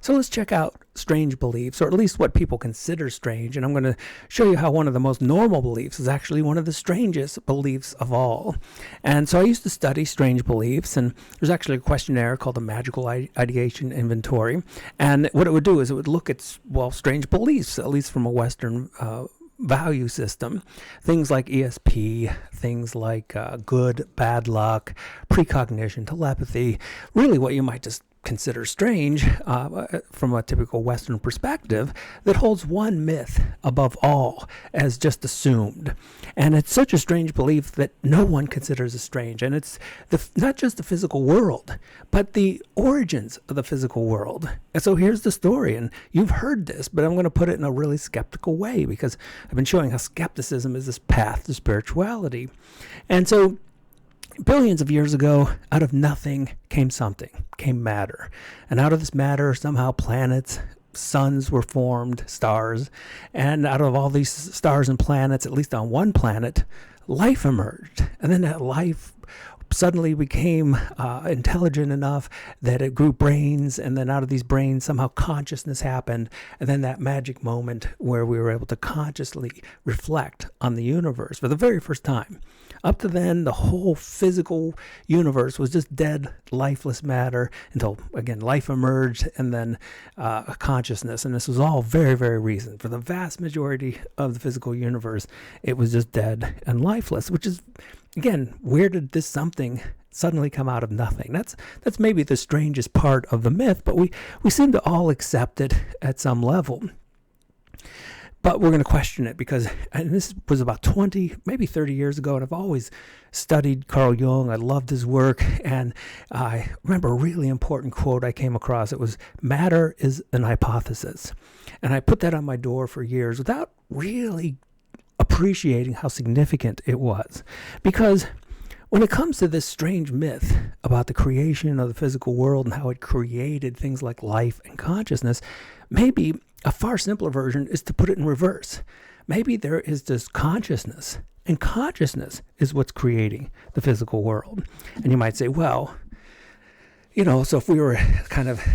So let's check out strange beliefs, or at least what people consider strange. And I'm going to show you how one of the most normal beliefs is actually one of the strangest beliefs of all. And so I used to study strange beliefs, and there's actually a questionnaire called the Magical Ideation Inventory. And what it would do is it would look at, well, strange beliefs, at least from a Western value system. Things like ESP, things like good, bad luck, precognition, telepathy, really what you might just consider strange from a typical Western perspective, that holds one myth above all as just assumed. And it's such a strange belief that no one considers it strange. And it's not just the physical world, but the origins of the physical world. And so here's the story, and you've heard this, but I'm going to put it in a really skeptical way, because I've been showing how skepticism is this path to spirituality. And so billions of years ago, out of nothing came something, came matter. And out of this matter, somehow planets, suns were formed, stars. And out of all these stars and planets, at least on one planet, life emerged. And then that life suddenly became intelligent enough that it grew brains, and then out of these brains somehow consciousness happened, and then that magic moment where we were able to consciously reflect on the universe for the very first time. Up to then, the whole physical universe was just dead, lifeless matter until, again, life emerged, and then consciousness. And this was all very, very recent. For the vast majority of the physical universe, it was just dead and lifeless, which is, again, where did this something suddenly come out of nothing? That's maybe the strangest part of the myth, but we seem to all accept it at some level. But we're going to question it because, and this was about 20, maybe 30 years ago, and I've always studied Carl Jung. I loved his work, and I remember a really important quote I came across. It was, "Matter is an hypothesis." And I put that on my door for years without really appreciating how significant it was. Because when it comes to this strange myth about the creation of the physical world and how it created things like life and consciousness, maybe a far simpler version is to put it in reverse. Maybe there is this consciousness, and consciousness is what's creating the physical world. And you might say, well, so if we were kind of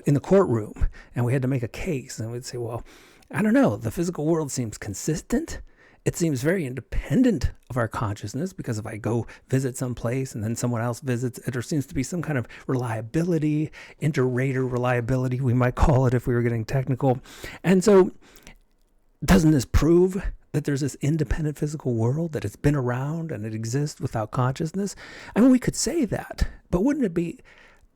in the courtroom and we had to make a case, and we'd say, well, I don't know, the physical world seems consistent. It seems very independent of our consciousness, because if I go visit some place and then someone else visits it, there seems to be some kind of reliability, inter-rater reliability, we might call it if we were getting technical. And so doesn't this prove that there's this independent physical world, that it's been around and it exists without consciousness? I mean, we could say that, but wouldn't it be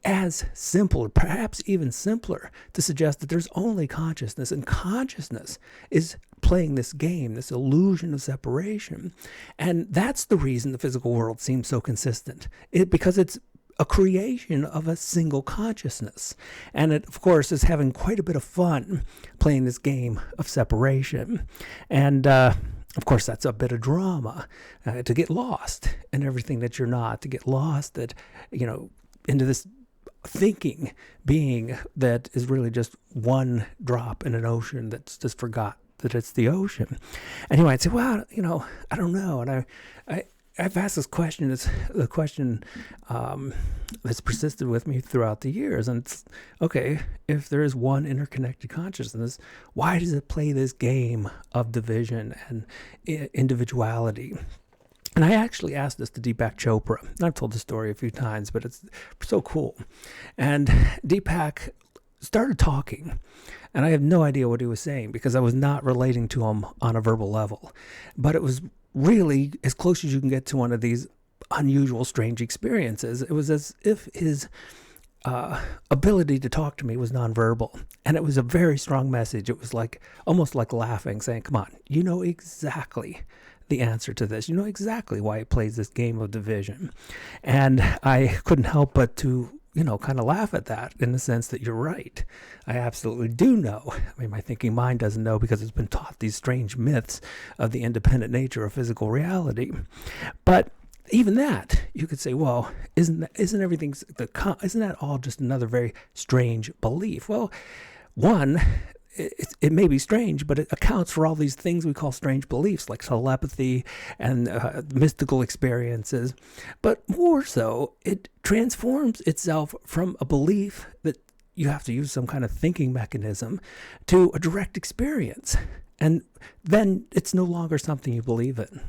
as simple, or perhaps even simpler, to suggest that there's only consciousness, and consciousness is playing this game, this illusion of separation? And that's the reason the physical world seems so consistent, because it's a creation of a single consciousness. And it, of course, is having quite a bit of fun playing this game of separation. And of course, that's a bit of drama, to get lost in everything that you're not, to get lost that, into this thinking being that is really just one drop in an ocean that's just forgot that it's the ocean. And you might say, well, I don't know. And I've asked this question. It's the question that's persisted with me throughout the years. And it's, okay, if there is one interconnected consciousness, why does it play this game of division and individuality? And I actually asked this to Deepak Chopra. And I've told the story a few times, but it's so cool. And Deepak started talking, and I have no idea what he was saying, because I was not relating to him on a verbal level. But it was really as close as you can get to one of these unusual, strange experiences. It was as if his ability to talk to me was nonverbal. And it was a very strong message. It was like almost like laughing, saying, come on, you know exactly the answer to this. You know exactly why it plays this game of division. And I couldn't help but to, kind of laugh at that, in the sense that you're right. I absolutely do know. I mean, my thinking mind doesn't know, because it's been taught these strange myths of the independent nature of physical reality. But even that, you could say, well, isn't that all just another very strange belief? Well, one, it may be strange, but it accounts for all these things we call strange beliefs, like telepathy and mystical experiences. But more so, it transforms itself from a belief that you have to use some kind of thinking mechanism to a direct experience. And then it's no longer something you believe in.